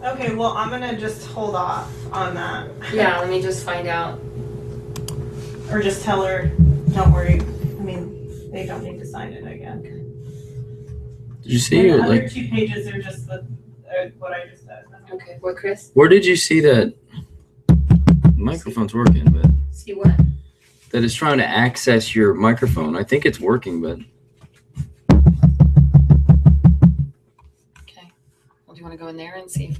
Okay, well, I'm gonna just hold off on that. Yeah, let me just find out. Or just tell her, don't worry. I mean, they don't need to sign it again. Did you see And it? the other Like, 2 pages are just what I just said. Okay, what, Chris? where did you see that? Microphone's working, but See what? that it's trying to access your microphone. I think it's working, but Okay. Well, do you want to go in there and see if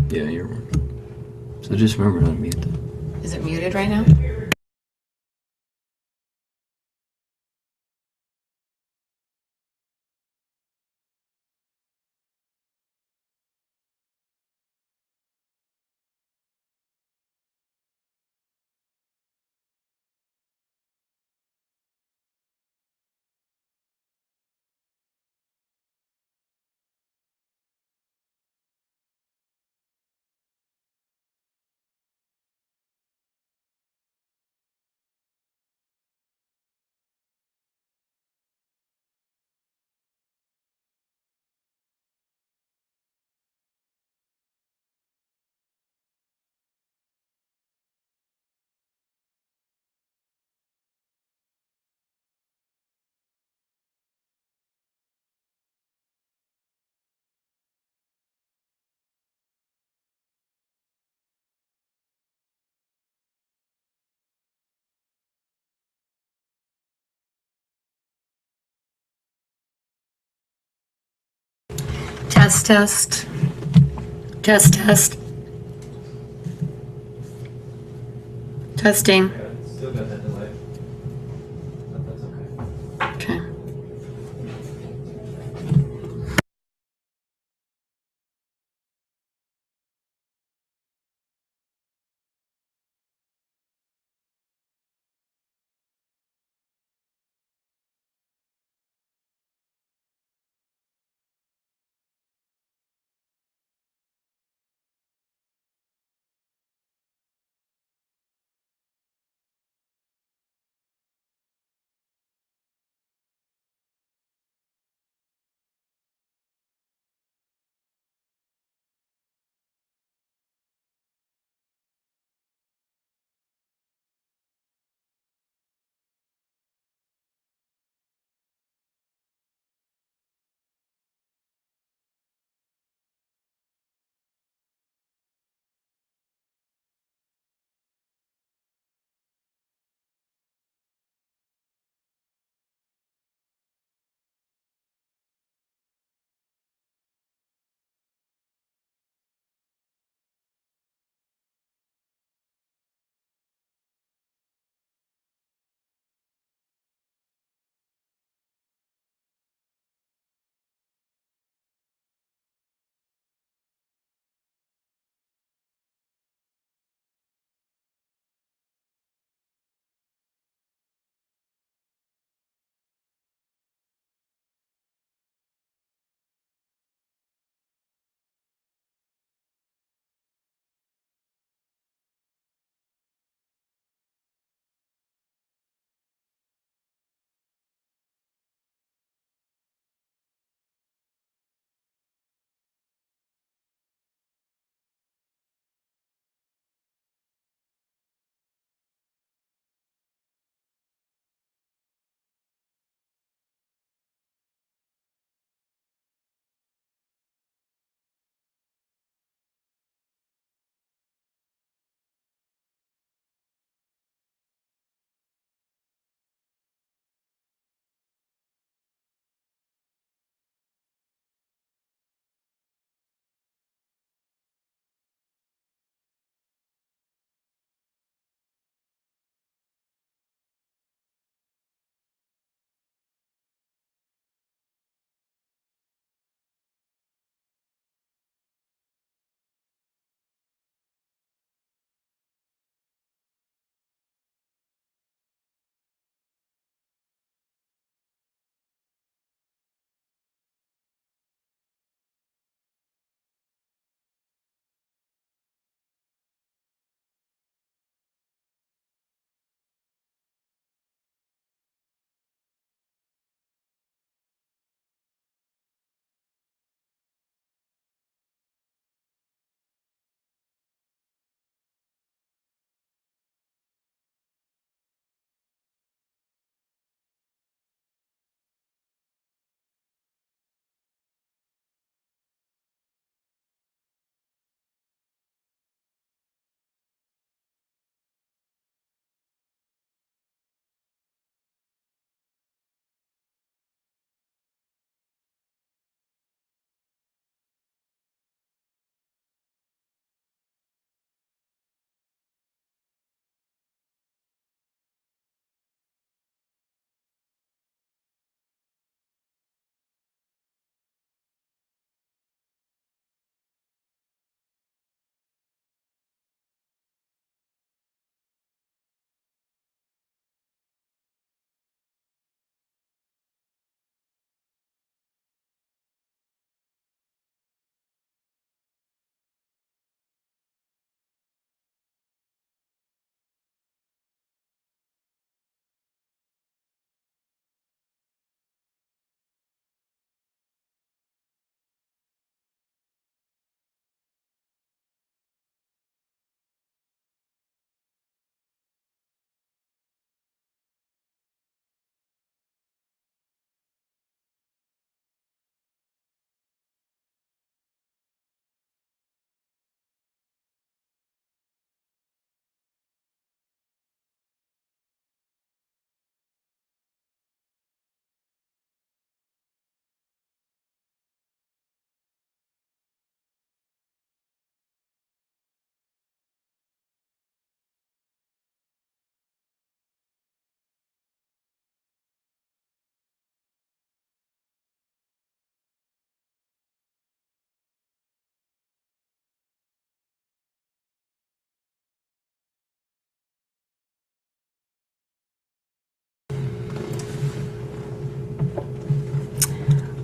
yeah, you're working. So just remember to unmute that. is it muted right now? Test, test. Test, test. Testing. Still got that delay. But that's okay. Okay.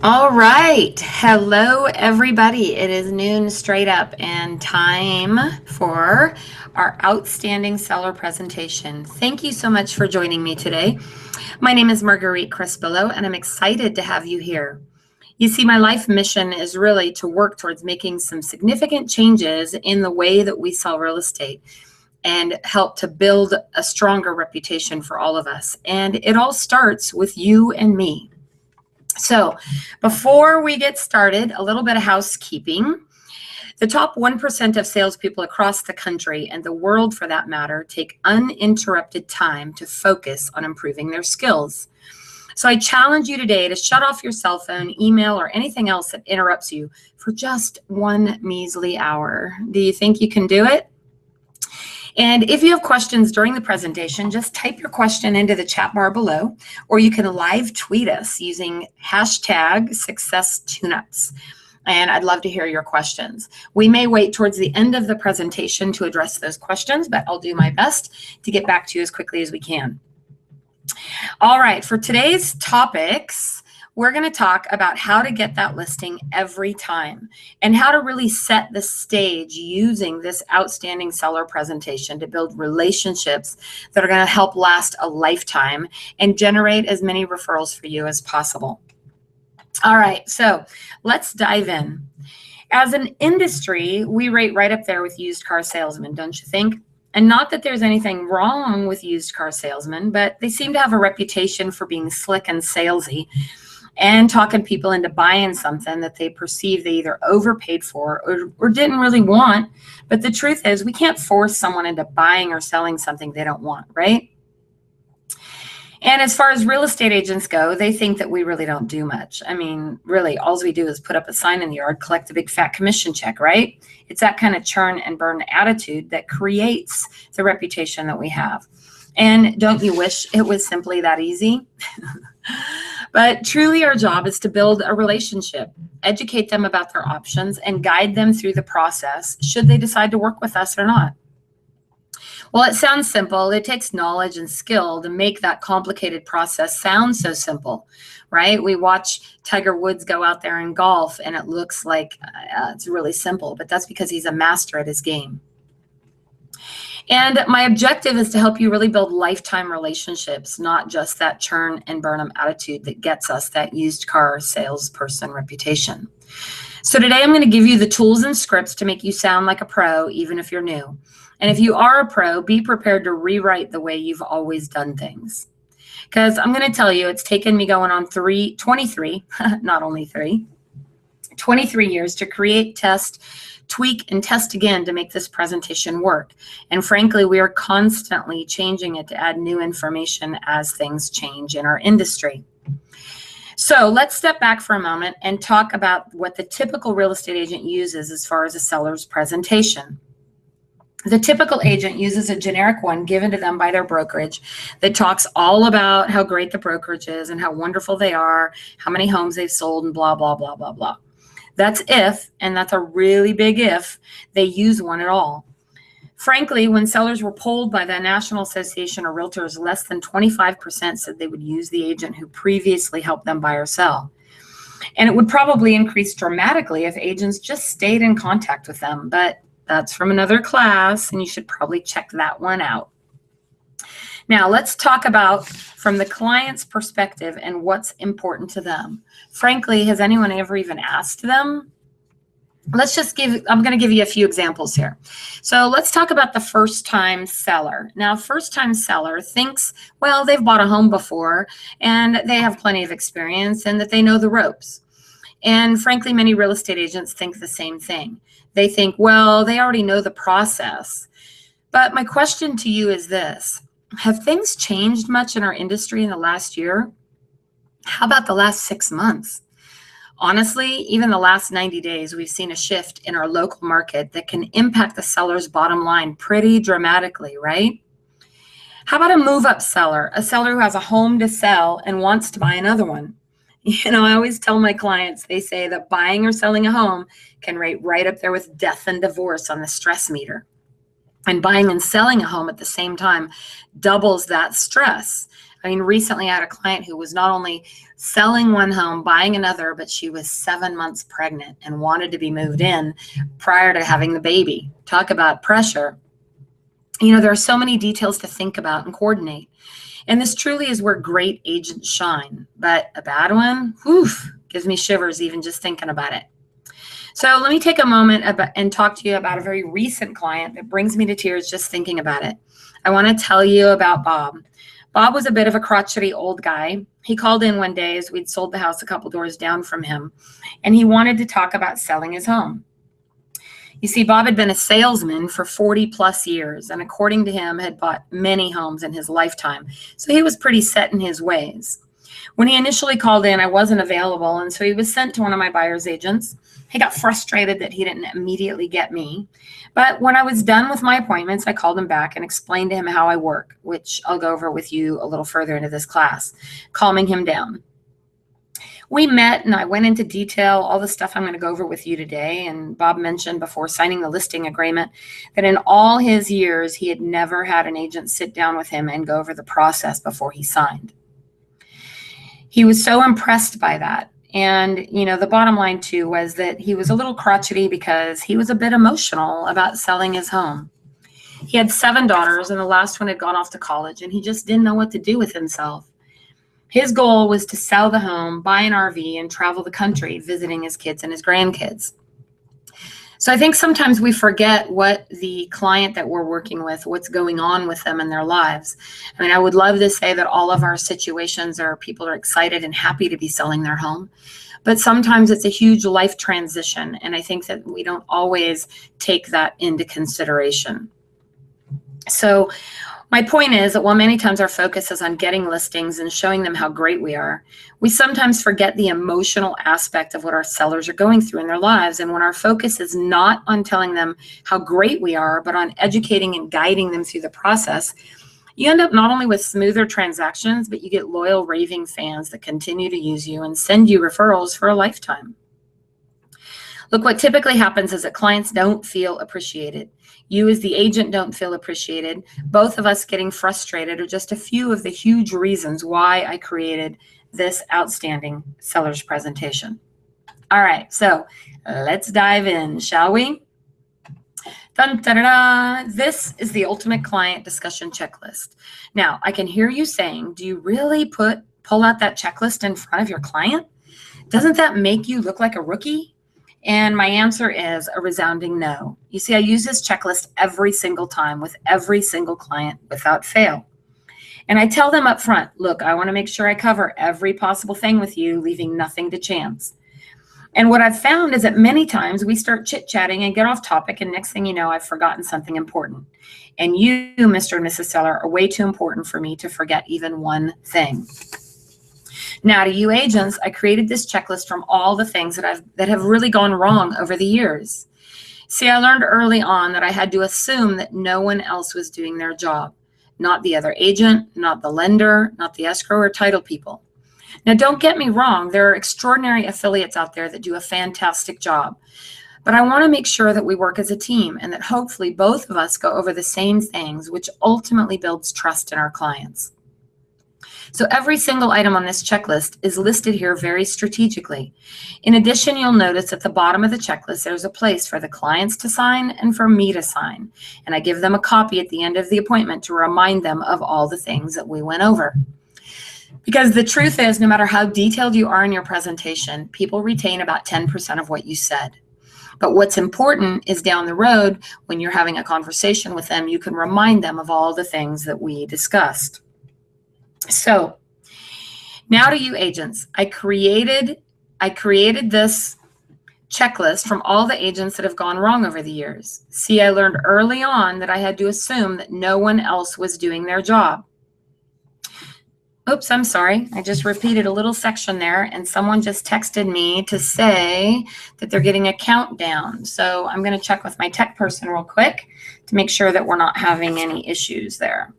All right. Hello, everybody. It is noon straight up and time for our outstanding seller presentation. Thank you so much for joining me today. My name is Marguerite Crispillo, and I'm excited to have you here. You see, my life mission is really to work towards making some significant changes in the way that we sell real estate and help to build a stronger reputation for all of us. And it all starts with you and me. So before we get started, a little bit of housekeeping. The top 1% of salespeople across the country and the world, for that matter, take uninterrupted time to focus on improving their skills. So I challenge you today to shut off your cell phone, email, or anything else that interrupts you for just one measly hour. Do you think you can do it? And if you have questions during the presentation, just type your question into the chat bar below, or you can live tweet us using hashtag #SuccessTuneups. And I'd love to hear your questions. We may wait towards the end of the presentation to address those questions, but I'll do my best to get back to you as quickly as we can. All right, for today's topics, we're going to talk about how to get that listing every time and how to really set the stage using this outstanding seller presentation to build relationships that are going to help last a lifetime and generate as many referrals for you as possible. All right, so let's dive in. As an industry, we rate right up there with used car salesmen, don't you think? And not that there's anything wrong with used car salesmen, but they seem to have a reputation for being slick and salesy and talking people into buying something that they perceive they either overpaid for or didn't really want. But the truth is, we can't force someone into buying or selling something they don't want, right? And as far as real estate agents go, they think that we really don't do much. I mean, really, all we do is put up a sign in the yard, collect a big fat commission check, right? It's that kind of churn and burn attitude that creates the reputation that we have. And don't you wish it was simply that easy? But truly our job is to build a relationship, educate them about their options, and guide them through the process should they decide to work with us or not. Well, it sounds simple. It takes knowledge and skill to make that complicated process sound so simple, right? We watch Tiger Woods go out there and golf, and it looks like it's really simple, but that's because he's a master at his game. And my objective is to help you really build lifetime relationships, not just that churn and burn 'em attitude that gets us that used car salesperson reputation. So today I'm going to give you the tools and scripts to make you sound like a pro, even if you're new. And if you are a pro, be prepared to rewrite the way you've always done things. Because I'm going to tell you, it's taken me going on 23, not only 3, 23 years to create, test, tweak, and test again to make this presentation work. And frankly, we are constantly changing it to add new information as things change in our industry. So let's step back for a moment and talk about what the typical real estate agent uses as far as a seller's presentation. The typical agent uses a generic one given to them by their brokerage that talks all about how great the brokerage is and how wonderful they are, how many homes they've sold, and blah, blah, blah, blah, blah. That's if, and that's a really big if, they use one at all. Frankly, when sellers were polled by the National Association of Realtors, less than 25% said they would use the agent who previously helped them buy or sell. And it would probably increase dramatically if agents just stayed in contact with them, but that's from another class, and you should probably check that one out. Now, let's talk about from the client's perspective and what's important to them. Frankly, has anyone ever even asked them? I'm going to give you a few examples here. So let's talk about the first-time seller. Now, first-time seller thinks, well, they've bought a home before, and they have plenty of experience, and that they know the ropes. And frankly, many real estate agents think the same thing. They think, well, they already know the process. But my question to you is this. Have things changed much in our industry in the last year? How about the last 6 months? Honestly, even the last 90 days, we've seen a shift in our local market that can impact the seller's bottom line pretty dramatically, right? How about a move-up seller, a seller who has a home to sell and wants to buy another one? You know, I always tell my clients, they say that buying or selling a home can rate right up there with death and divorce on the stress meter. And buying and selling a home at the same time doubles that stress. I mean, recently I had a client who was not only selling one home, buying another, but she was 7 months pregnant and wanted to be moved in prior to having the baby. Talk about pressure. You know, there are so many details to think about and coordinate. And this truly is where great agents shine. But a bad one, whew, gives me shivers even just thinking about it. So let me take a moment and talk to you about a very recent client that brings me to tears just thinking about it. I want to tell you about Bob. Bob was a bit of a crotchety old guy. He called in one day as we'd sold the house a couple doors down from him, and he wanted to talk about selling his home. You see, Bob had been a salesman for 40 plus years, and according to him, had bought many homes in his lifetime. So he was pretty set in his ways. When he initially called in, I wasn't available, and so he was sent to one of my buyer's agents. He got frustrated that he didn't immediately get me. But when I was done with my appointments, I called him back and explained to him how I work, which I'll go over with you a little further into this class, calming him down. We met and I went into detail, all the stuff I'm going to go over with you today. And Bob mentioned before signing the listing agreement that in all his years, he had never had an agent sit down with him and go over the process before he signed. He was so impressed by that. And, you know, the bottom line too was that he was a little crotchety because he was a bit emotional about selling his home. He had 7 daughters and the last one had gone off to college and he just didn't know what to do with himself. His goal was to sell the home, buy an RV, and travel the country, visiting his kids and his grandkids. So I think sometimes we forget what the client that we're working with, what's going on with them in their lives. I mean, I would love to say that all of our situations are people are excited and happy to be selling their home, but sometimes it's a huge life transition. And I think that we don't always take that into consideration. So my point is that while many times our focus is on getting listings and showing them how great we are, we sometimes forget the emotional aspect of what our sellers are going through in their lives. And when our focus is not on telling them how great we are, but on educating and guiding them through the process, you end up not only with smoother transactions, but you get loyal raving fans that continue to use you and send you referrals for a lifetime. Look, what typically happens is that clients don't feel appreciated. You as the agent don't feel appreciated. Both of us getting frustrated are just a few of the huge reasons why I created this outstanding seller's presentation. All right, so let's dive in, shall we? Dun, da, da, da. This is the ultimate client discussion checklist. Now, I can hear you saying, do you really pull out that checklist in front of your client? Doesn't that make you look like a rookie? And my answer is a resounding no. You see, I use this checklist every single time with every single client without fail. And I tell them up front, look, I want to make sure I cover every possible thing with you, leaving nothing to chance. And what I've found is that many times we start chit-chatting and get off topic, and next thing you know, I've forgotten something important. And you, Mr. and Mrs. Seller, are way too important for me to forget even one thing. Now, to you agents, I created this checklist from all the things that have really gone wrong over the years. See, I learned early on that I had to assume that no one else was doing their job. Not the other agent, not the lender, not the escrow or title people. Now, don't get me wrong. There are extraordinary affiliates out there that do a fantastic job. But I want to make sure that we work as a team and that hopefully both of us go over the same things, which ultimately builds trust in our clients. So every single item on this checklist is listed here very strategically. In addition, you'll notice at the bottom of the checklist, there's a place for the clients to sign and for me to sign. And I give them a copy at the end of the appointment to remind them of all the things that we went over. Because the truth is, no matter how detailed you are in your presentation, people retain about 10% of what you said. But what's important is down the road, when you're having a conversation with them, you can remind them of all the things that we discussed. So now to you agents, I created this checklist from all the agents that have gone wrong over the years. See, I learned early on that I had to assume that no one else was doing their job. Oops, I'm sorry. I just repeated a little section there and someone just texted me to say that they're getting a countdown. So I'm going to check with my tech person real quick to make sure that we're not having any issues there.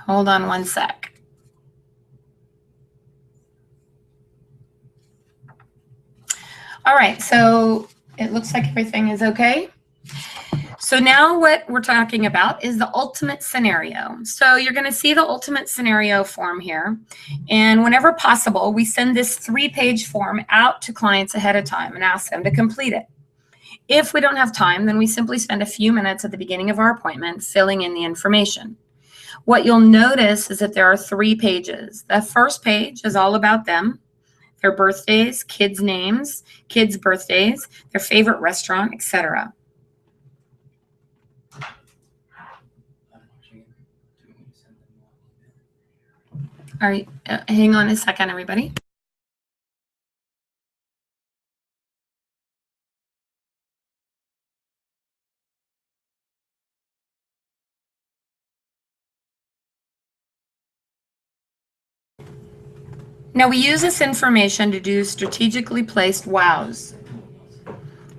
Hold on one sec. All right, so it looks like everything is okay. So now what we're talking about is the ultimate scenario. So you're going to see the ultimate scenario form here. And whenever possible, we send this 3-page form out to clients ahead of time and ask them to complete it. If we don't have time, then we simply spend a few minutes at the beginning of our appointment filling in the information. What you'll notice is that there are 3 pages. The first page is all about them, their birthdays, kids' names, kids' birthdays, their favorite restaurant, etc. All right, hang on a second, everybody. Now we use this information to do strategically placed wows.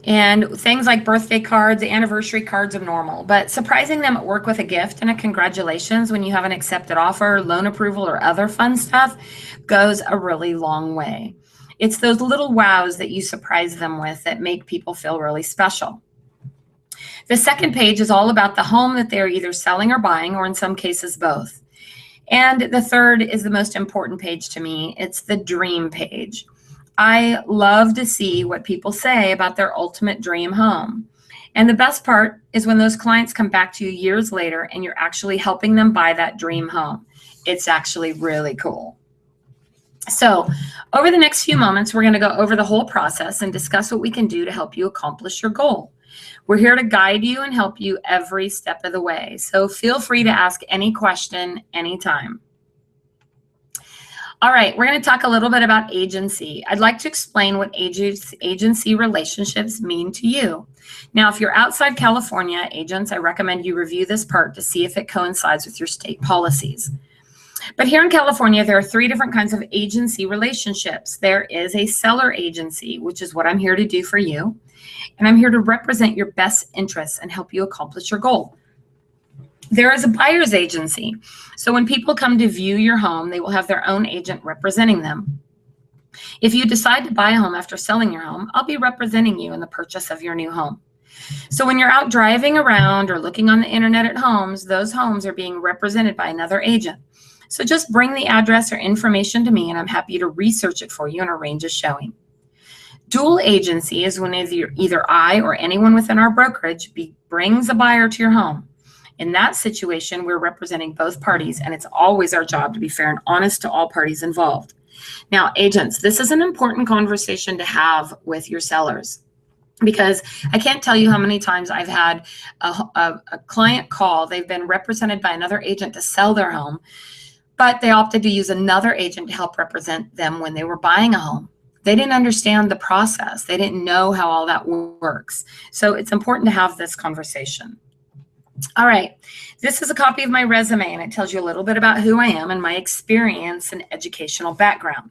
And things like birthday cards, anniversary cards are normal, but surprising them at work with a gift and a congratulations when you have an accepted offer, loan approval, or other fun stuff goes a really long way. It's those little wows that you surprise them with that make people feel really special. The second page is all about the home that they're either selling or buying, or in some cases both. And the third is the most important page to me. It's the dream page. I love to see what people say about their ultimate dream home. And the best part is when those clients come back to you years later and you're actually helping them buy that dream home. It's actually really cool. So over the next few moments, we're going to go over the whole process and discuss what we can do to help you accomplish your goal. We're here to guide you and help you every step of the way. So feel free to ask any question anytime. All right, we're going to talk a little bit about agency. I'd like to explain what agency relationships mean to you. Now, if you're outside California, agents, I recommend you review this part to see if it coincides with your state policies. But here in California, there are 3 different kinds of agency relationships. There is a seller agency, which is what I'm here to do for you. And I'm here to represent your best interests and help you accomplish your goal. There is a buyer's agency. So when people come to view your home, they will have their own agent representing them. If you decide to buy a home after selling your home, I'll be representing you in the purchase of your new home. So when you're out driving around or looking on the internet at homes, those homes are being represented by another agent. So just bring the address or information to me and I'm happy to research it for you and arrange a showing. Dual agency is when either I or anyone within our brokerage brings a buyer to your home. In that situation, we're representing both parties, and it's always our job to be fair and honest to all parties involved. Now, agents, this is an important conversation to have with your sellers, because I can't tell you how many times I've had a client call. They've been represented by another agent to sell their home, but they opted to use another agent to help represent them when they were buying a home. They didn't understand the process. They didn't know how all that works. So it's important to have this conversation. All right, this is a copy of my resume, and it tells you a little bit about who I am and my experience and educational background.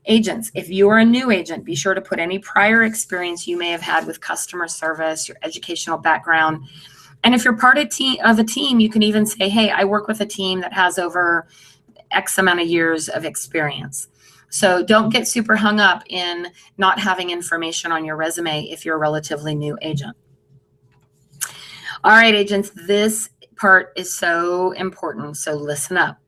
Agents, if you are a new agent, be sure to put any prior experience you may have had with customer service, your educational background. And if you're part of a team, you can even say, hey, I work with a team that has over X amount of years of experience. So don't get super hung up in not having information on your resume if you're a relatively new agent. All right, agents, this part is so important, so listen up.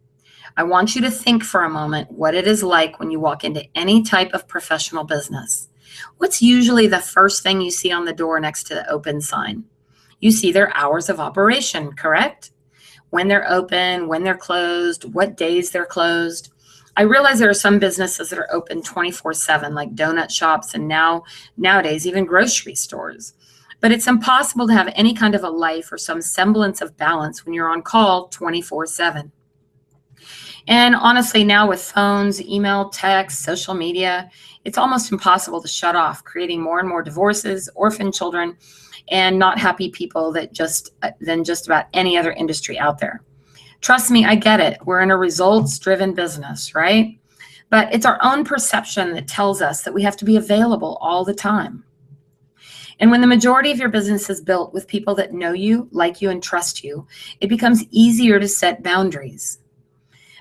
I want you to think for a moment what it is like when you walk into any type of professional business. What's usually the first thing you see on the door next to the open sign? You see their hours of operation, correct? When they're open, when they're closed, what days they're closed. I realize there are some businesses that are open 24/7, like donut shops and nowadays even grocery stores. But it's impossible to have any kind of a life or some semblance of balance when you're on call 24/7. And honestly, now with phones, email, text, social media, it's almost impossible to shut off, creating more and more divorces, orphan children, and not happy people than just about any other industry out there. Trust me, I get it. We're in a results-driven business, right? But it's our own perception that tells us that we have to be available all the time. And when the majority of your business is built with people that know you, like you, and trust you, it becomes easier to set boundaries.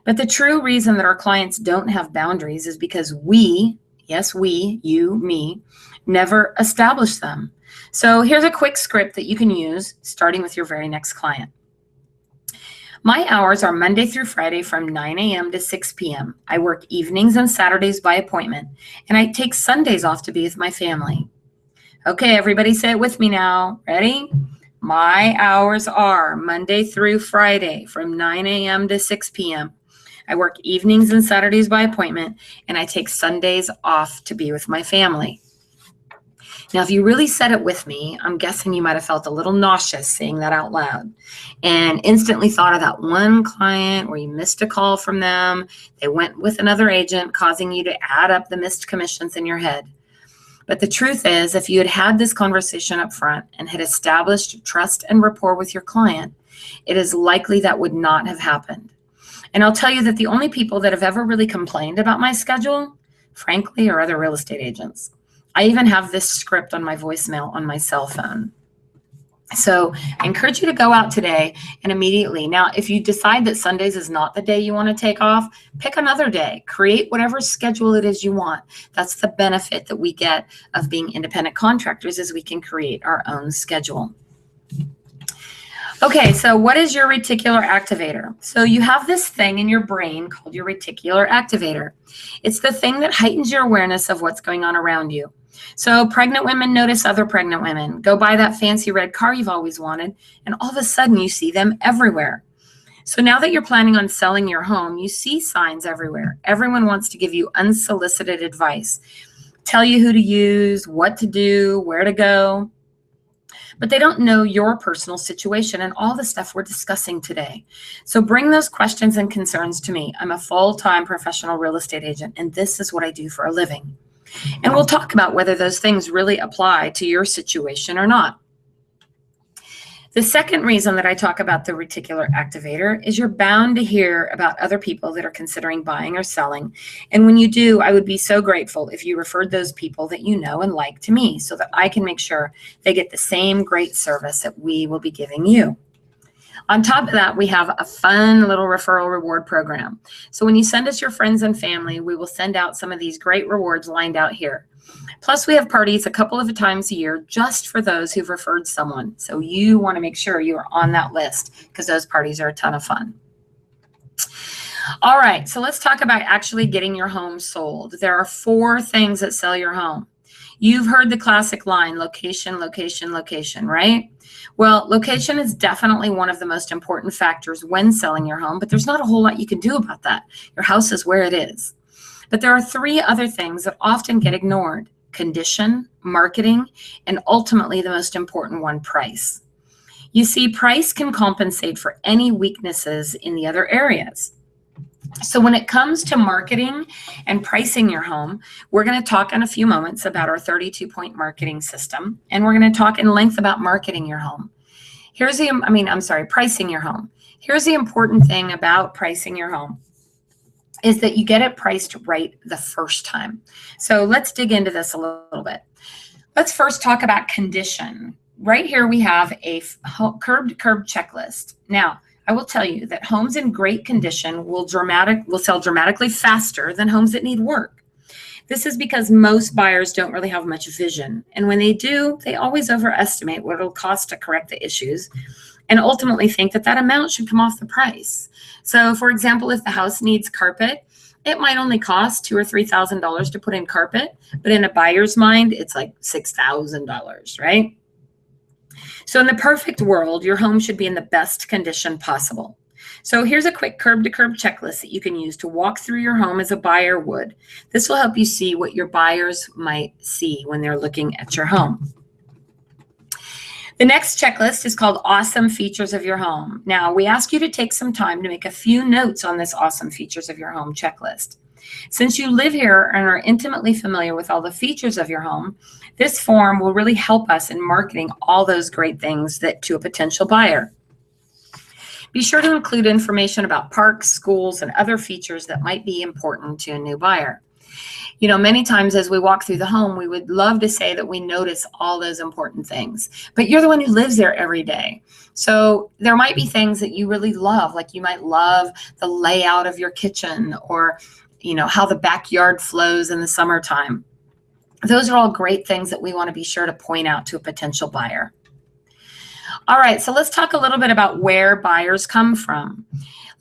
But the true reason that our clients don't have boundaries is because we, yes, we, you, me, never establish them. So here's a quick script that you can use starting with your very next client. My hours are Monday through Friday from 9 a.m. to 6 p.m. I work evenings and Saturdays by appointment, and I take Sundays off to be with my family. Okay, everybody say it with me now. Ready? My hours are Monday through Friday from 9 a.m. to 6 p.m. I work evenings and Saturdays by appointment, and I take Sundays off to be with my family. Now, if you really said it with me, I'm guessing you might have felt a little nauseous saying that out loud and instantly thought of that one client where you missed a call from them. They went with another agent, causing you to add up the missed commissions in your head. But the truth is, if you had had this conversation up front and had established trust and rapport with your client, it is likely that would not have happened. And I'll tell you that the only people that have ever really complained about my schedule, frankly, are other real estate agents. I even have this script on my voicemail on my cell phone. So I encourage you to go out today and immediately. Now, if you decide that Sundays is not the day you want to take off, pick another day. Create whatever schedule it is you want. That's the benefit that we get of being independent contractors, is we can create our own schedule. Okay, so what is your reticular activator? So you have this thing in your brain called your reticular activator. It's the thing that heightens your awareness of what's going on around you. So pregnant women notice other pregnant women. Go buy that fancy red car you've always wanted, and all of a sudden you see them everywhere. So now that you're planning on selling your home, you see signs everywhere. Everyone wants to give you unsolicited advice, tell you who to use, what to do, where to go. But they don't know your personal situation and all the stuff we're discussing today. So bring those questions and concerns to me. I'm a full-time professional real estate agent, and this is what I do for a living. And we'll talk about whether those things really apply to your situation or not. The second reason that I talk about the reticular activator is you're bound to hear about other people that are considering buying or selling. And when you do, I would be so grateful if you referred those people that you know and like to me so that I can make sure they get the same great service that we will be giving you. On top of that, we have a fun little referral reward program. So when you send us your friends and family, we will send out some of these great rewards lined out here. Plus, we have parties a couple of times a year just for those who've referred someone. So you want to make sure you are on that list because those parties are a ton of fun. All right, so let's talk about actually getting your home sold. There are 4 things that sell your home. You've heard the classic line, location, location, location, right? Well, location is definitely one of the most important factors when selling your home, but there's not a whole lot you can do about that. Your house is where it is. But there are 3 other things that often get ignored: condition, marketing, and ultimately the most important one, price. You see, price can compensate for any weaknesses in the other areas. So when it comes to marketing and pricing your home, we're going to talk in a few moments about our 32-point marketing system, and we're going to talk in length about marketing your home. Pricing your home. Here's the important thing about pricing your home is that you get it priced right the first time. So let's dig into this a little bit. Let's first talk about condition. Right here we have a curb-to-curb checklist. Now, I will tell you that homes in great condition will sell dramatically faster than homes that need work. This is because most buyers don't really have much vision. And when they do, they always overestimate what it'll cost to correct the issues and ultimately think that that amount should come off the price. So for example, if the house needs carpet, it might only cost $2,000 or $3,000 to put in carpet, but in a buyer's mind, it's like $6,000, right? So in the perfect world, your home should be in the best condition possible. So here's a quick curb-to-curb checklist that you can use to walk through your home as a buyer would. This will help you see what your buyers might see when they're looking at your home. The next checklist is called Awesome Features of Your Home. Now, we ask you to take some time to make a few notes on this Awesome Features of Your Home checklist. Since you live here and are intimately familiar with all the features of your home, this form will really help us in marketing all those great things to a potential buyer. Be sure to include information about parks, schools, and other features that might be important to a new buyer. You know, many times as we walk through the home, we would love to say that we notice all those important things, but you're the one who lives there every day. So there might be things that you really love, like you might love the layout of your kitchen or, you know, how the backyard flows in the summertime. Those are all great things that we want to be sure to point out to a potential buyer. All right, so let's talk a little bit about where buyers come from.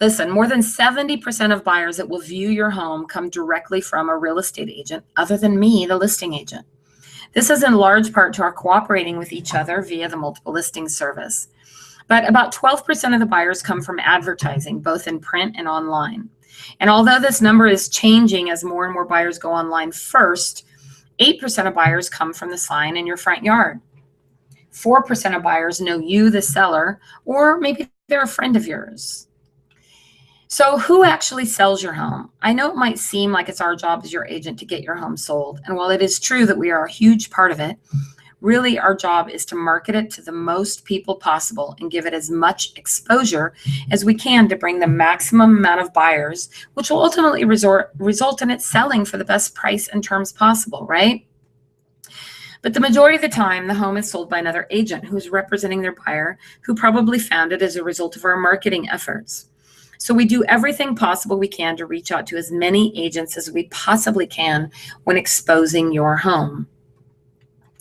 Listen, more than 70% of buyers that will view your home come directly from a real estate agent other than me, the listing agent. This is in large part to our cooperating with each other via the multiple listing service. But about 12% of the buyers come from advertising, both in print and online. And although this number is changing as more and more buyers go online first, 8% of buyers come from the sign in your front yard. 4% of buyers know you, the seller, or maybe they're a friend of yours. So who actually sells your home? I know it might seem like it's our job as your agent to get your home sold. And while it is true that we are a huge part of it, really our job is to market it to the most people possible and give it as much exposure as we can to bring the maximum amount of buyers, which will ultimately result in it selling for the best price and terms possible, right? But the majority of the time, the home is sold by another agent who's representing their buyer, who probably found it as a result of our marketing efforts. So we do everything possible we can to reach out to as many agents as we possibly can when exposing your home.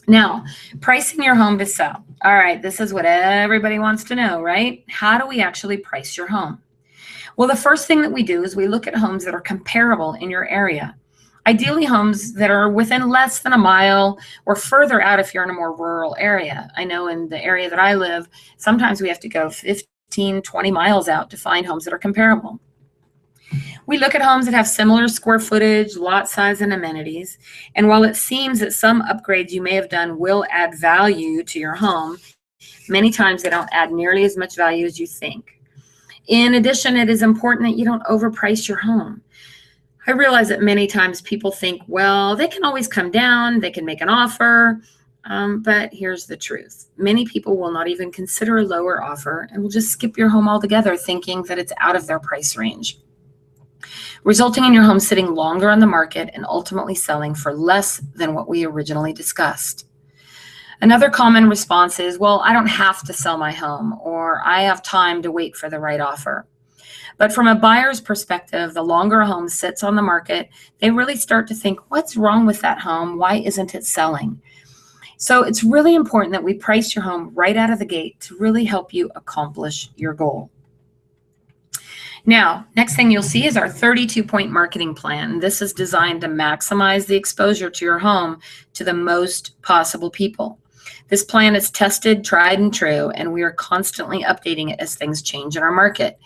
Now, pricing your home to sell. All right, this is what everybody wants to know, right? How do we actually price your home? Well, the first thing that we do is we look at homes that are comparable in your area. Ideally, homes that are within less than a mile or further out if you're in a more rural area. I know in the area that I live, sometimes we have to go 15, 20 miles out to find homes that are comparable. We look at homes that have similar square footage, lot size, and amenities. And while it seems that some upgrades you may have done will add value to your home, many times they don't add nearly as much value as you think. In addition, it is important that you don't overprice your home. I realize that many times people think, well, they can always come down, they can make an offer, but here's the truth. Many people will not even consider a lower offer and will just skip your home altogether, thinking that it's out of their price range, resulting in your home sitting longer on the market and ultimately selling for less than what we originally discussed. Another common response is, well, I don't have to sell my home, or I have time to wait for the right offer. But from a buyer's perspective, the longer a home sits on the market, they really start to think, what's wrong with that home? Why isn't it selling? So it's really important that we price your home right out of the gate to really help you accomplish your goal. Now, next thing you'll see is our 32-point marketing plan. This is designed to maximize the exposure to your home to the most possible people. This plan is tested, tried, and true, and we are constantly updating it as things change in our market.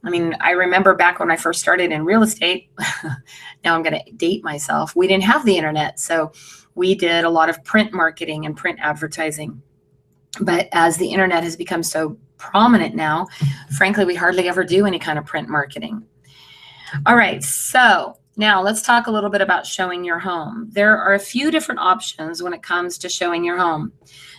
I mean, I remember back when I first started in real estate, now I'm going to date myself, we didn't have the internet. So we did a lot of print marketing and print advertising. But as the internet has become so prominent now, frankly, we hardly ever do any kind of print marketing. All right, so now let's talk a little bit about showing your home. There are a few different options when it comes to showing your home.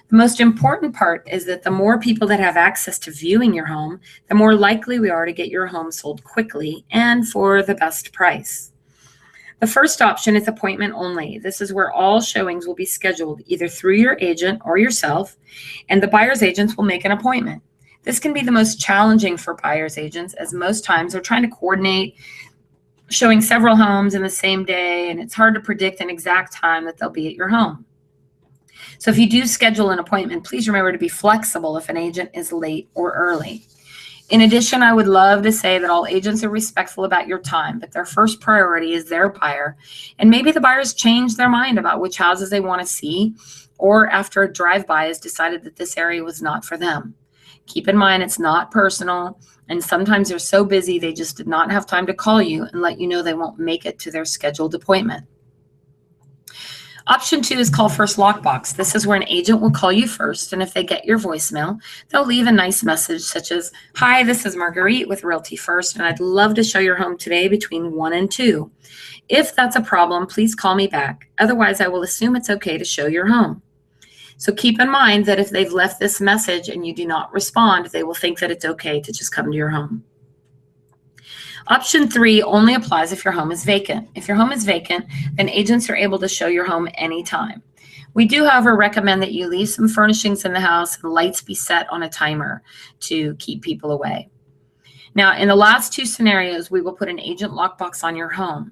The most important part is that the more people that have access to viewing your home, the more likely we are to get your home sold quickly and for the best price. The first option is appointment only. This is where all showings will be scheduled either through your agent or yourself, and the buyer's agents will make an appointment. This can be the most challenging for buyer's agents, as most times they're trying to coordinate showing several homes in the same day, and it's hard to predict an exact time that they'll be at your home. So if you do schedule an appointment, please remember to be flexible if an agent is late or early. In addition, I would love to say that all agents are respectful about your time, but their first priority is their buyer. And maybe the buyers change their mind about which houses they want to see, or after a drive-by has decided that this area was not for them. Keep in mind, it's not personal, and sometimes they're so busy they just did not have time to call you and let you know they won't make it to their scheduled appointment. Option 2 is call first lockbox. This is where an agent will call you first, and if they get your voicemail, they'll leave a nice message such as, "Hi, this is Marguerite with Realty First, and I'd love to show your home today between 1 and 2. If that's a problem, please call me back. Otherwise, I will assume it's okay to show your home." So keep in mind that if they've left this message and you do not respond, they will think that it's okay to just come to your home. Option 3 only applies if your home is vacant. If your home is vacant, then agents are able to show your home anytime. We do, however, recommend that you leave some furnishings in the house and lights be set on a timer to keep people away. Now, in the last 2 scenarios, we will put an agent lockbox on your home.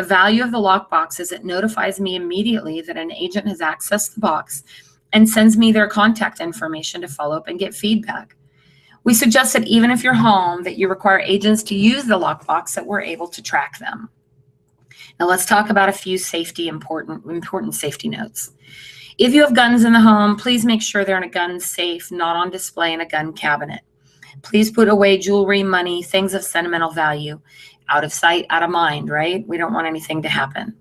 The value of the lockbox is it notifies me immediately that an agent has accessed the box and sends me their contact information to follow up and get feedback. We suggest that even if you're home, that you require agents to use the lockbox, that we're able to track them. Now let's talk about a few important safety notes. If you have guns in the home, please make sure they're in a gun safe, not on display in a gun cabinet. Please put away jewelry, money, things of sentimental value. Out of sight, out of mind, right? We don't want anything to happen.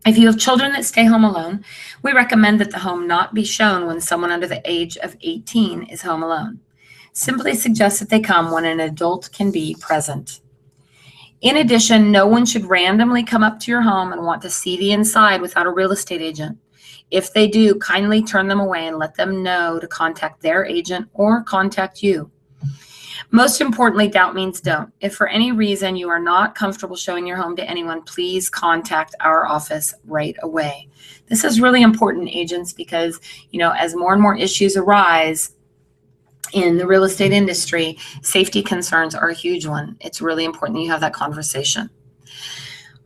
If you have children that stay home alone, we recommend that the home not be shown when someone under the age of 18 is home alone. Simply suggest that they come when an adult can be present. In addition, no one should randomly come up to your home and want to see the inside without a real estate agent. If they do, kindly turn them away and let them know to contact their agent or contact you. Most importantly, doubt means don't. If for any reason you are not comfortable showing your home to anyone, please contact our office right away. This is really important, agents, because, as more and more issues arise in the real estate industry, safety concerns are a huge one. It's really important that you have that conversation.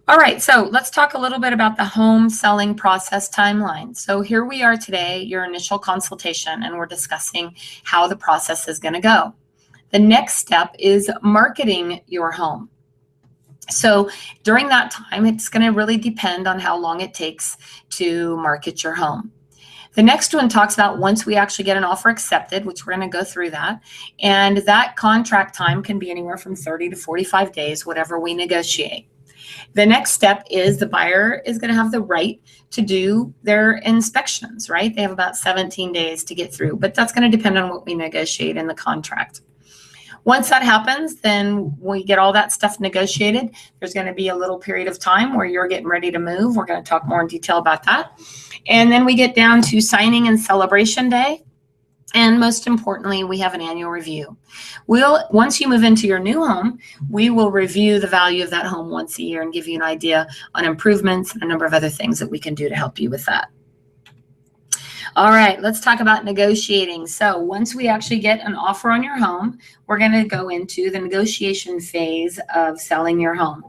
All right, so let's talk a little bit about the home selling process timeline. So here we are today, your initial consultation, and we're discussing how the process is going to go. The next step is marketing your home. So during that time, it's going to really depend on how long it takes to market your home. The next one talks about once we actually get an offer accepted, which we're going to go through that, and that contract time can be anywhere from 30 to 45 days, whatever we negotiate. The next step is the buyer is going to have the right to do their inspections, right? They have about 17 days to get through, but that's going to depend on what we negotiate in the contract. Once that happens, then we get all that stuff negotiated. There's going to be a little period of time where you're getting ready to move. We're going to talk more in detail about that. And then we get down to signing and celebration day. And most importantly, we have an annual review. Once you move into your new home, we will review the value of that home once a year and give you an idea on improvements and a number of other things that we can do to help you with that. All right, let's talk about negotiating. So once we actually get an offer on your home, we're going to go into the negotiation phase of selling your home.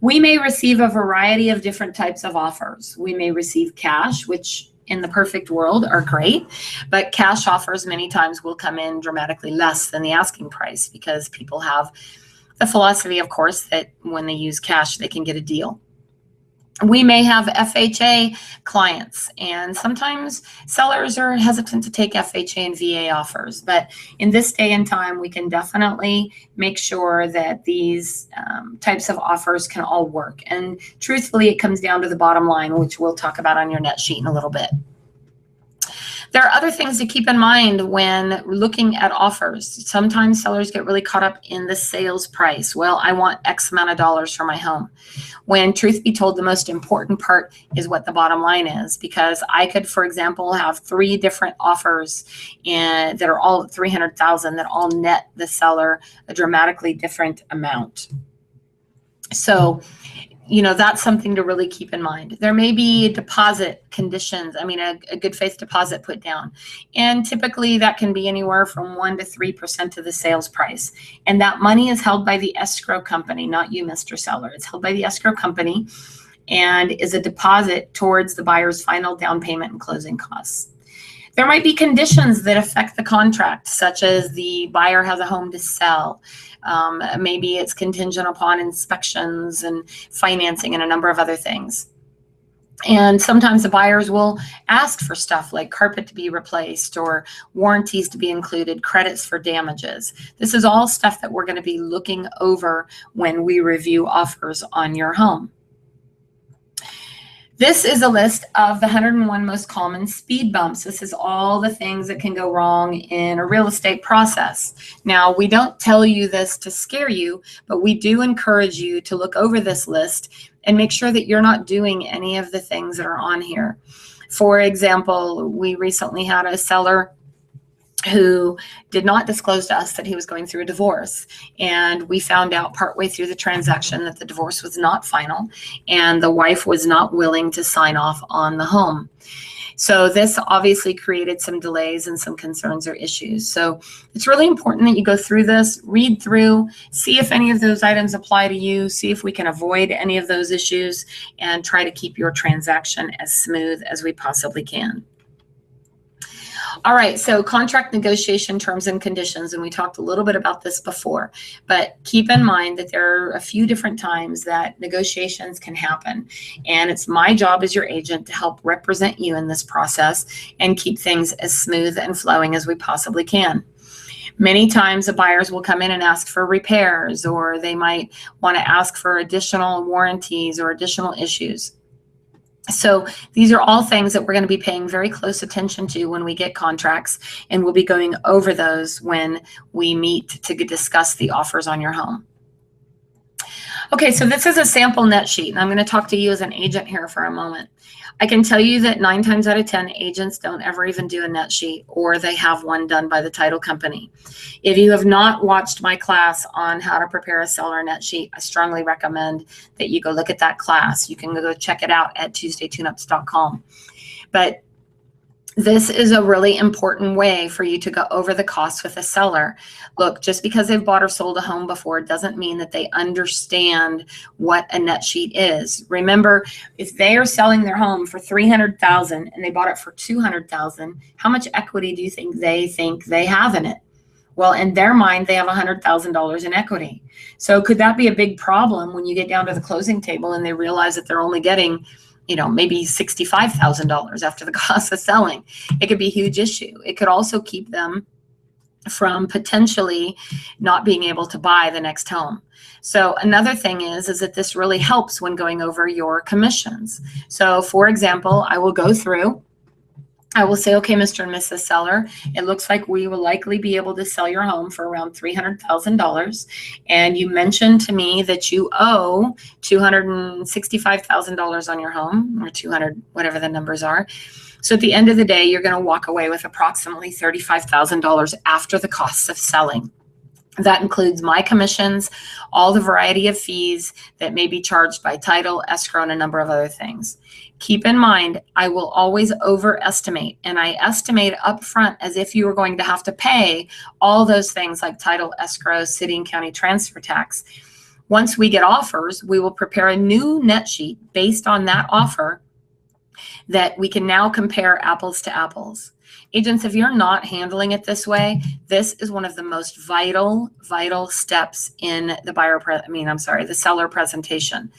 We may receive a variety of different types of offers. We may receive cash, which in the perfect world are great, but cash offers many times will come in dramatically less than the asking price because people have the philosophy, of course, that when they use cash, they can get a deal. We may have FHA clients, and sometimes sellers are hesitant to take FHA and VA offers. But in this day and time, we can definitely make sure that these types of offers can all work. And truthfully, it comes down to the bottom line, which we'll talk about on your net sheet in a little bit. There are other things to keep in mind when looking at offers. Sometimes sellers get really caught up in the sales price. Well, I want X amount of dollars for my home. When truth be told, the most important part is what the bottom line is, because I could, for example, have 3 different offers that are all at $300,000 that all net the seller a dramatically different amount. So, that's something to really keep in mind. There may be deposit conditions. A good faith deposit put down. And typically that can be anywhere from 1% to 3% of the sales price. And that money is held by the escrow company, not you, Mr. Seller. It's held by the escrow company and is a deposit towards the buyer's final down payment and closing costs. There might be conditions that affect the contract, such as the buyer has a home to sell. Maybe it's contingent upon inspections and financing and a number of other things. And sometimes the buyers will ask for stuff like carpet to be replaced or warranties to be included, credits for damages. This is all stuff that we're going to be looking over when we review offers on your home. This is a list of the 101 most common speed bumps. This is all the things that can go wrong in a real estate process. Now, we don't tell you this to scare you, but we do encourage you to look over this list and make sure that you're not doing any of the things that are on here. For example, we recently had a seller who did not disclose to us that he was going through a divorce. And we found out partway through the transaction that the divorce was not final and the wife was not willing to sign off on the home. So this obviously created some delays and some concerns or issues. So it's really important that you go through this, read through, see if any of those items apply to you, see if we can avoid any of those issues, and try to keep your transaction as smooth as we possibly can. All right, so contract negotiation terms and conditions, and we talked a little bit about this before, but keep in mind that there are a few different times that negotiations can happen, and it's my job as your agent to help represent you in this process and keep things as smooth and flowing as we possibly can. Many times the buyers will come in and ask for repairs, or they might want to ask for additional warranties or additional issues. So these are all things that we're going to be paying very close attention to when we get contracts, and we'll be going over those when we meet to discuss the offers on your home. Okay, so this is a sample net sheet, and I'm going to talk to you as an agent here for a moment. I can tell you that 9 times out of 10 agents don't ever even do a net sheet, or they have one done by the title company. If you have not watched my class on how to prepare a seller net sheet, I strongly recommend that you go look at that class. You can go check it out at tuesdaytuneups.com. But this is a really important way for you to go over the costs with a seller. Look, just because they've bought or sold a home before doesn't mean that they understand what a net sheet is. Remember, if they are selling their home for $300,000 and they bought it for $200,000, how much equity do you think they have in it? Well, in their mind, they have $100,000 in equity. So could that be a big problem when you get down to the closing table and they realize that they're only getting, you know, maybe $65,000 after the cost of selling? It could be a huge issue. It could also keep them from potentially not being able to buy the next home. So another thing is that this really helps when going over your commissions. So for example, I will go through, I will say, okay, Mr. and Mrs. Seller, it looks like we will likely be able to sell your home for around $300,000. And you mentioned to me that you owe $265,000 on your home, or 200, whatever the numbers are. So at the end of the day, you're going to walk away with approximately $35,000 after the costs of selling. That includes my commissions, all the variety of fees that may be charged by title, escrow, and a number of other things. Keep in mind, I will always overestimate, and I estimate upfront as if you were going to have to pay all those things like title, escrow, city and county transfer tax. Once we get offers, we will prepare a new net sheet based on that offer that we can now compare apples to apples. Agents, if you're not handling it this way, this is one of the most vital steps in the seller presentation.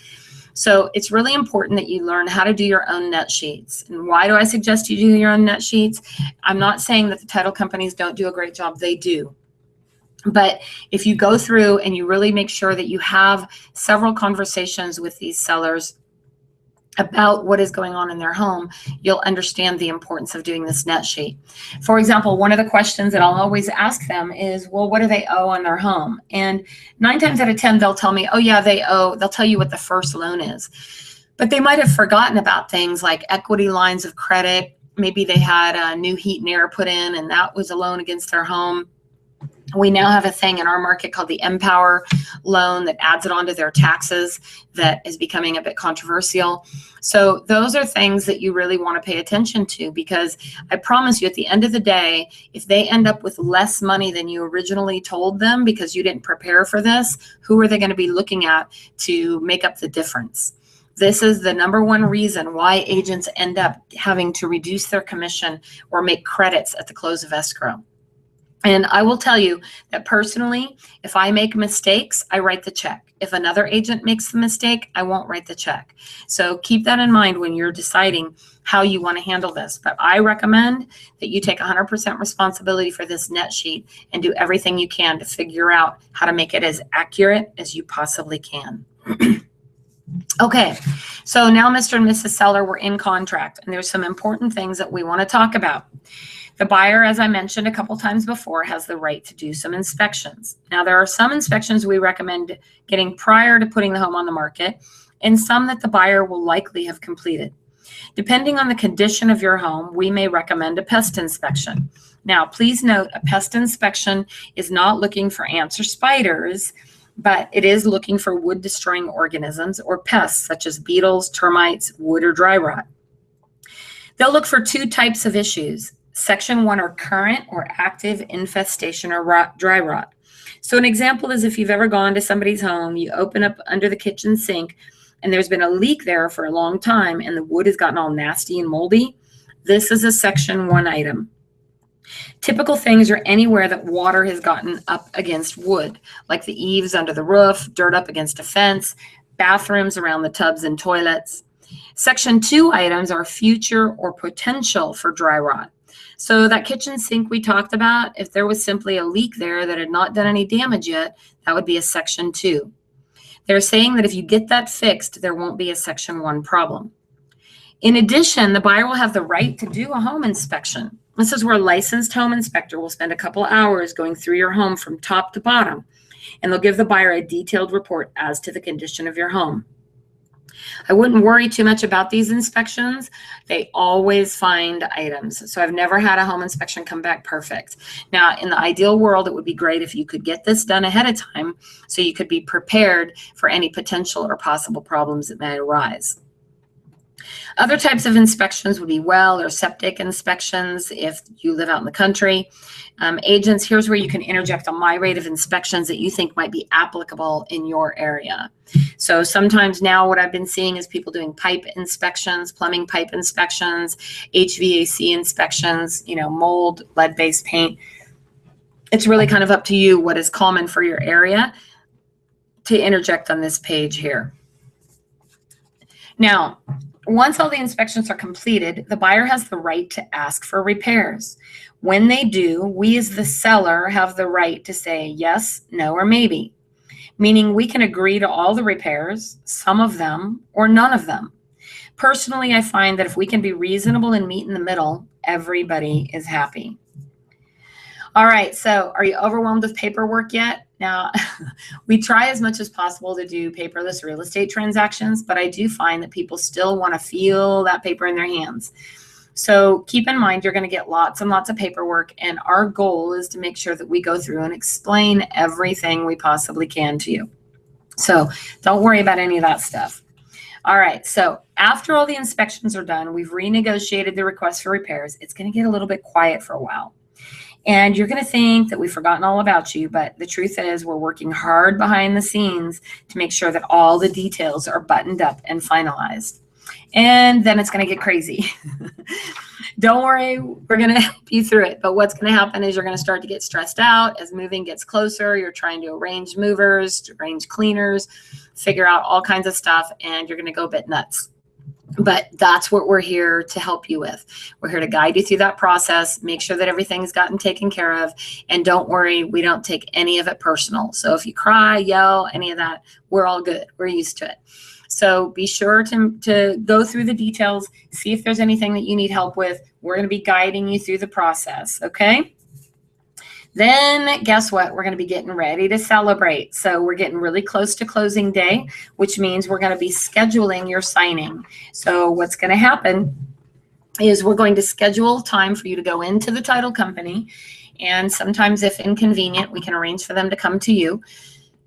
So it's really important that you learn how to do your own net sheets. And why do I suggest you do your own net sheets? I'm not saying that the title companies don't do a great job. They do. But if you go through and you really make sure that you have several conversations with these sellers about what is going on in their home, you'll understand the importance of doing this net sheet. For example, one of the questions that I'll always ask them is, well, what do they owe on their home? And 9 times out of 10, they'll tell me, oh yeah, they'll tell you what the first loan is. But they might have forgotten about things like equity lines of credit. Maybe they had a new heat and air put in, and that was a loan against their home. We now have a thing in our market called the Empower loan that adds it onto their taxes that is becoming a bit controversial. So those are things that you really want to pay attention to, because I promise you at the end of the day, if they end up with less money than you originally told them because you didn't prepare for this, who are they going to be looking at to make up the difference? This is the number one reason why agents end up having to reduce their commission or make credits at the close of escrow. And I will tell you that personally, if I make mistakes, I write the check. If another agent makes the mistake, I won't write the check. So keep that in mind when you're deciding how you want to handle this. But I recommend that you take 100% responsibility for this net sheet and do everything you can to figure out how to make it as accurate as you possibly can. Okay, so now Mr. and Mrs. Seller, we're in contract, and there's some important things that we want to talk about. The buyer, as I mentioned a couple times before, has the right to do some inspections. Now, there are some inspections we recommend getting prior to putting the home on the market, and some that the buyer will likely have completed. Depending on the condition of your home, we may recommend a pest inspection. Now, please note, a pest inspection is not looking for ants or spiders, but it is looking for wood-destroying organisms or pests such as beetles, termites, wood, or dry rot. They'll look for 2 types of issues. Section 1 are current or active infestation or dry rot. So an example is if you've ever gone to somebody's home, you open up under the kitchen sink and there's been a leak there for a long time and the wood has gotten all nasty and moldy. This is a Section 1 item. Typical things are anywhere that water has gotten up against wood, like the eaves under the roof, dirt up against a fence, bathrooms around the tubs and toilets. Section 2 items are future or potential for dry rot. So that kitchen sink we talked about, if there was simply a leak there that had not done any damage yet, that would be a Section 2. They're saying that if you get that fixed, there won't be a Section 1 problem. In addition, the buyer will have the right to do a home inspection. This is where a licensed home inspector will spend a couple hours going through your home from top to bottom, and they'll give the buyer a detailed report as to the condition of your home. I wouldn't worry too much about these inspections. They always find items. So I've never had a home inspection come back perfect. Now, in the ideal world, it would be great if you could get this done ahead of time so you could be prepared for any potential or possible problems that may arise. Other types of inspections would be well or septic inspections if you live out in the country. Agents, here's where you can interject on my rate of inspections that you think might be applicable in your area. So sometimes now what I've been seeing is people doing pipe inspections, plumbing pipe inspections, HVAC inspections, mold, lead-based paint. It's really kind of up to you what is common for your area to interject on this page here. Now, once all the inspections are completed, the buyer has the right to ask for repairs. When they do, we as the seller have the right to say yes, no, or maybe, meaning we can agree to all the repairs, some of them, or none of them. Personally, I find that if we can be reasonable and meet in the middle, everybody is happy. All right, so are you overwhelmed with paperwork yet? Now, we try as much as possible to do paperless real estate transactions, but I do find that people still want to feel that paper in their hands. So keep in mind, you're going to get lots and lots of paperwork, and our goal is to make sure that we go through and explain everything we possibly can to you. So don't worry about any of that stuff. All right, so after all the inspections are done, we've renegotiated the request for repairs. It's going to get a little bit quiet for a while. And you're going to think that we've forgotten all about you, but the truth is we're working hard behind the scenes to make sure that all the details are buttoned up and finalized. And then it's going to get crazy. Don't worry, we're going to help you through it. But what's going to happen is you're going to start to get stressed out as moving gets closer. You're trying to arrange movers, to arrange cleaners, figure out all kinds of stuff, and you're going to go a bit nuts. But that's what we're here to help you with. We're here to guide you through that process, make sure that everything's gotten taken care of. And don't worry, we don't take any of it personal. So if you cry, yell, any of that, we're all good. We're used to it. So be sure to go through the details, see if there's anything that you need help with. We're going to be guiding you through the process, okay? Then guess what? We're going to be getting ready to celebrate. So we're getting really close to closing day, which means we're going to be scheduling your signing. So what's going to happen is we're going to schedule time for you to go into the title company. And sometimes if inconvenient, we can arrange for them to come to you.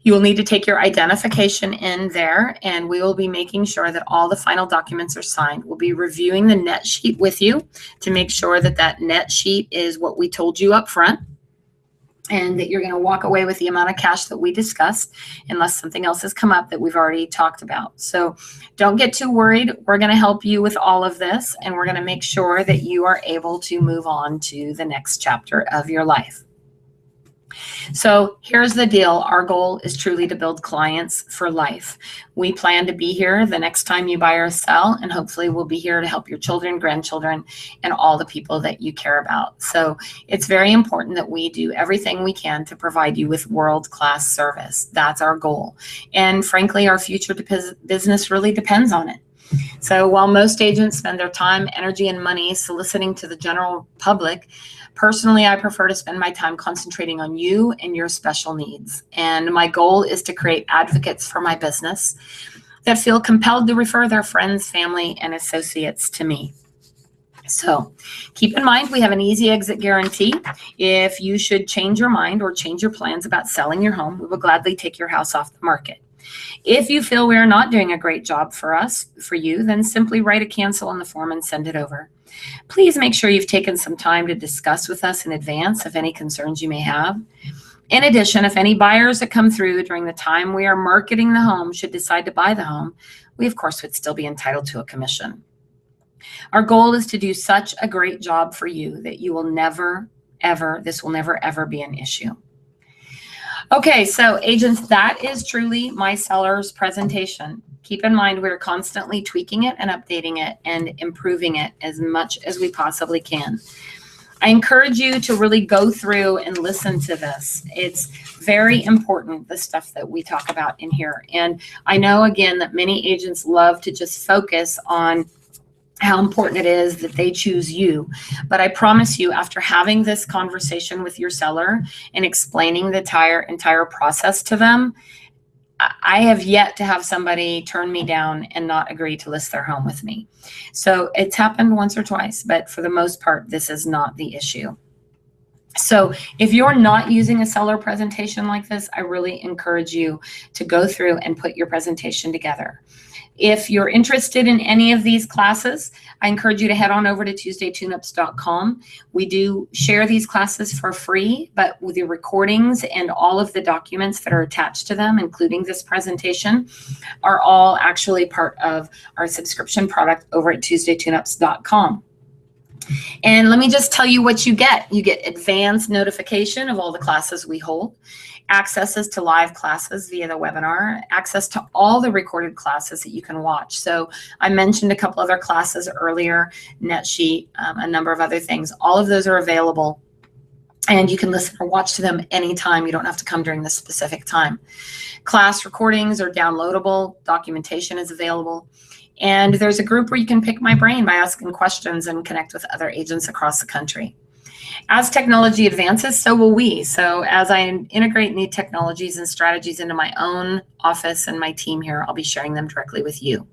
You will need to take your identification in there, and we will be making sure that all the final documents are signed. We'll be reviewing the net sheet with you to make sure that that net sheet is what we told you up front, and that you're going to walk away with the amount of cash that we discussed unless something else has come up that we've already talked about. So don't get too worried. We're going to help you with all of this, and we're going to make sure that you are able to move on to the next chapter of your life. So here's the deal. Our goal is truly to build clients for life. We plan to be here the next time you buy or sell, and hopefully we'll be here to help your children, grandchildren, and all the people that you care about. So it's very important that we do everything we can to provide you with world-class service. That's our goal. And frankly, our future business really depends on it. So while most agents spend their time, energy, and money soliciting to the general public, personally, I prefer to spend my time concentrating on you and your special needs. And my goal is to create advocates for my business that feel compelled to refer their friends, family, and associates to me. So keep in mind, we have an easy exit guarantee. If you should change your mind or change your plans about selling your home, we will gladly take your house off the market. If you feel we are not doing a great job for you, then simply write a cancel on the form and send it over. Please make sure you've taken some time to discuss with us in advance of any concerns you may have. In addition, if any buyers that come through during the time we are marketing the home should decide to buy the home, we of course would still be entitled to a commission. Our goal is to do such a great job for you that you will never, ever, this will never, ever be an issue. Okay, so agents, that is truly my seller's presentation. Keep in mind, we're constantly tweaking it and updating it and improving it as much as we possibly can. I encourage you to really go through and listen to this. It's very important, the stuff that we talk about in here. And I know, again, that many agents love to just focus on how important it is that they choose you. But I promise you, after having this conversation with your seller and explaining the entire process to them, I have yet to have somebody turn me down and not agree to list their home with me. So it's happened once or twice, but for the most part, this is not the issue. So if you're not using a seller presentation like this, I really encourage you to go through and put your presentation together. If you're interested in any of these classes, I encourage you to head on over to TuesdayTuneUps.com. We do share these classes for free, but with the recordings and all of the documents that are attached to them, including this presentation, are all actually part of our subscription product over at TuesdayTuneUps.com. And let me just tell you what you get. You get advanced notification of all the classes we hold, accesses to live classes via the webinar, access to all the recorded classes that you can watch. So I mentioned a couple other classes earlier, NetSheet, a number of other things. All of those are available, and you can listen or watch to them anytime. You don't have to come during this specific time. Class recordings are downloadable. Documentation is available. And there's a group where you can pick my brain by asking questions and connect with other agents across the country. As technology advances, so will we. So as I integrate new technologies and strategies into my own office and my team here, I'll be sharing them directly with you.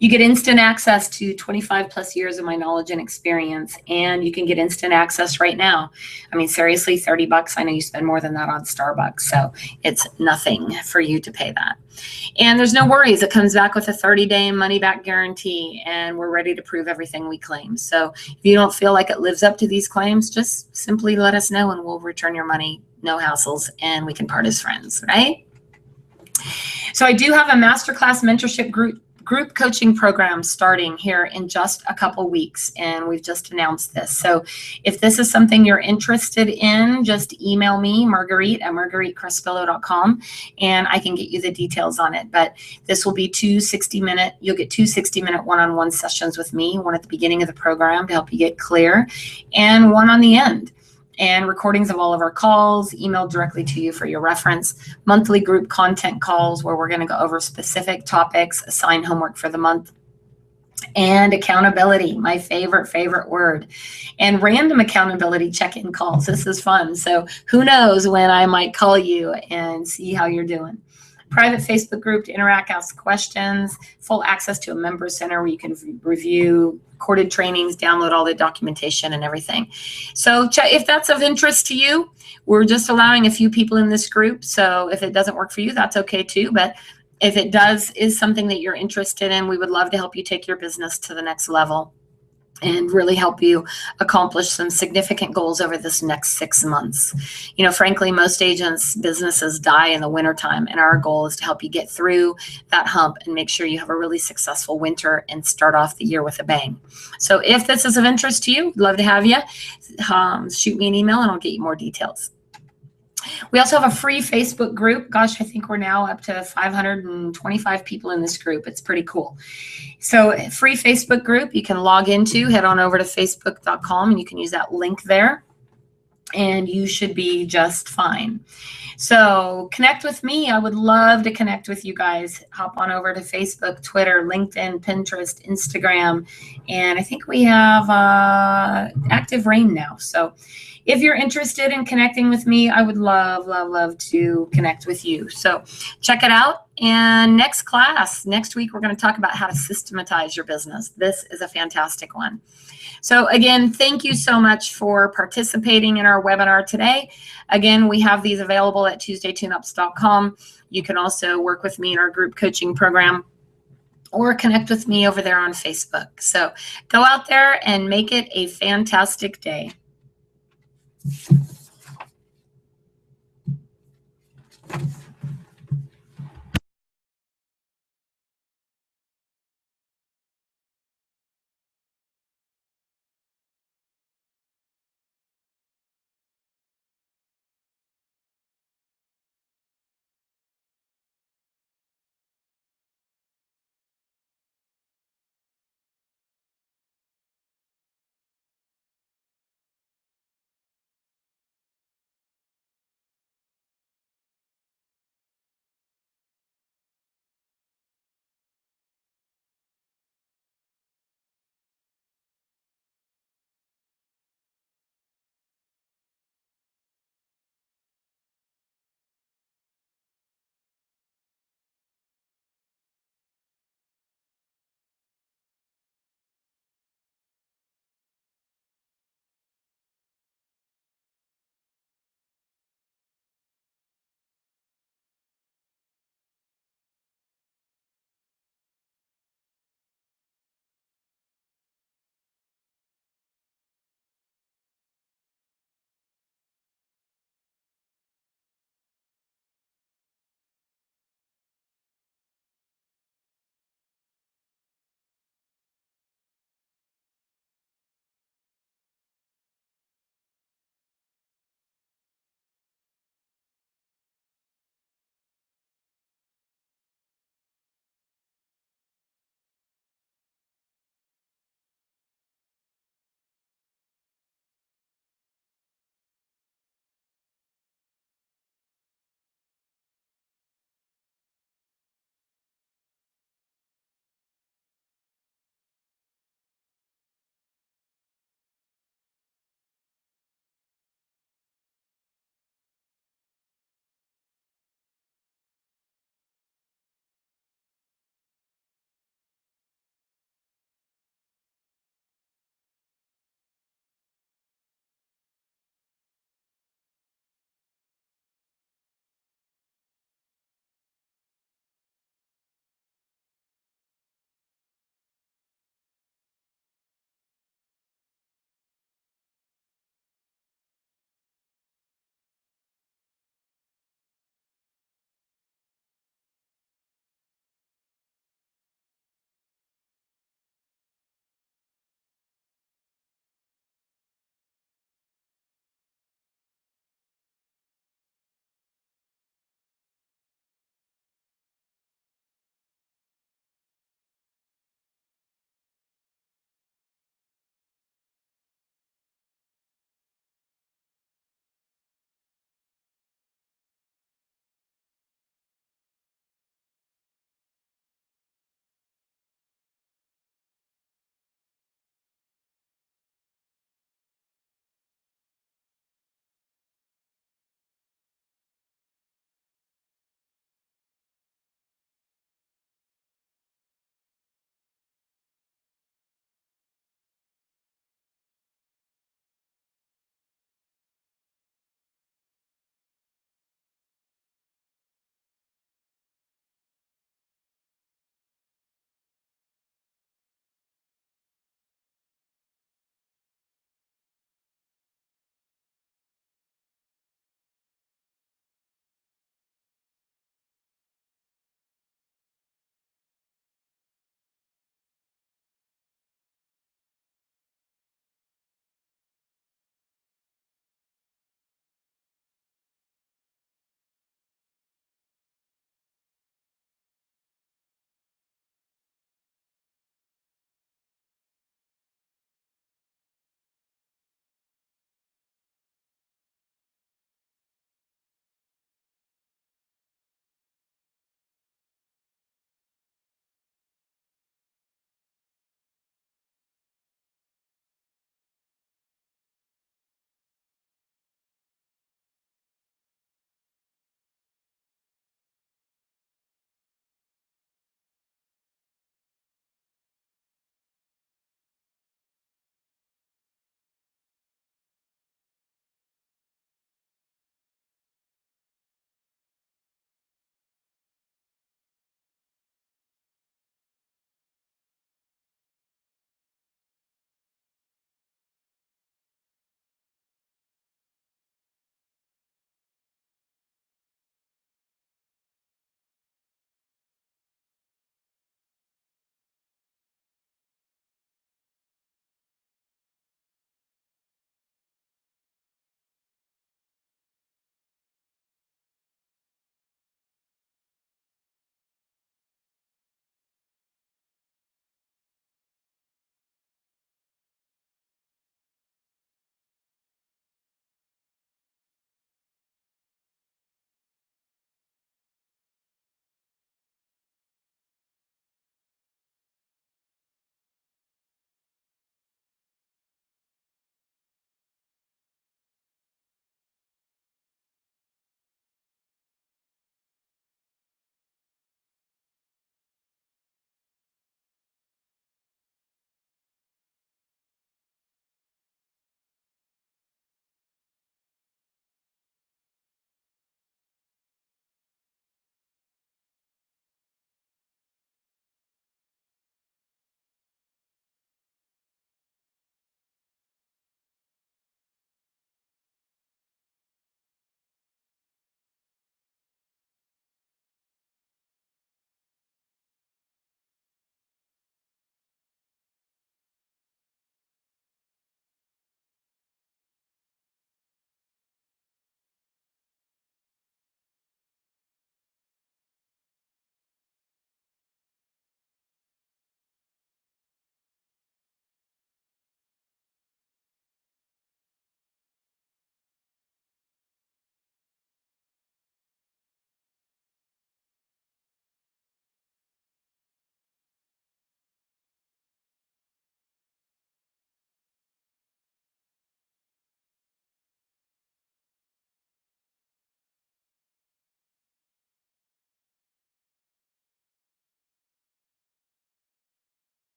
You get instant access to 25 plus years of my knowledge and experience, and you can get instant access right now. I mean, seriously, $30. I know you spend more than that on Starbucks, so it's nothing for you to pay that. And there's no worries. It comes back with a 30-day money-back guarantee, and we're ready to prove everything we claim. So if you don't feel like it lives up to these claims, just simply let us know, and we'll return your money, no hassles, and we can part as friends, right? So I do have a masterclass mentorship group coaching program starting here in just a couple weeks, and we've just announced this. So if this is something you're interested in, just email me, Marguerite at margueritecrespillo.com, and I can get you the details on it. But this will be you'll get two 60-minute one-on-one sessions with me, one at the beginning of the program to help you get clear, and one on the end. And recordings of all of our calls emailed directly to you for your reference, monthly group content calls where we're going to go over specific topics, assign homework for the month, and accountability, my favorite word, and random accountability check-in calls. This is fun. So who knows when I might call you and see how you're doing. Private Facebook group to interact, ask questions, full access to a member center where you can review recorded trainings, download all the documentation and everything. So if that's of interest to you, we're just allowing a few people in this group. So if it doesn't work for you, that's okay too. But if it is something that you're interested in, we would love to help you take your business to the next level and really help you accomplish some significant goals over this next 6 months. You know, frankly, most agents' businesses die in the wintertime, and our goal is to help you get through that hump and make sure you have a really successful winter and start off the year with a bang. So if this is of interest to you, love to have you. Shoot me an email and I'll get you more details. We also have a free Facebook group. Gosh, I think we're now up to 525 people in this group. It's pretty cool. So free Facebook group you can log into. Head on over to facebook.com and you can use that link there. And you should be just fine. So connect with me. I would love to connect with you guys. Hop on over to Facebook, Twitter, LinkedIn, Pinterest, Instagram. And I think we have Active Rain now. So if you're interested in connecting with me, I would love to connect with you. So check it out. And next week, we're going to talk about how to systematize your business. This is a fantastic one. So again, thank you so much for participating in our webinar today. Again, we have these available at TuesdayTuneUps.com. You can also work with me in our group coaching program or connect with me over there on Facebook. So go out there and make it a fantastic day.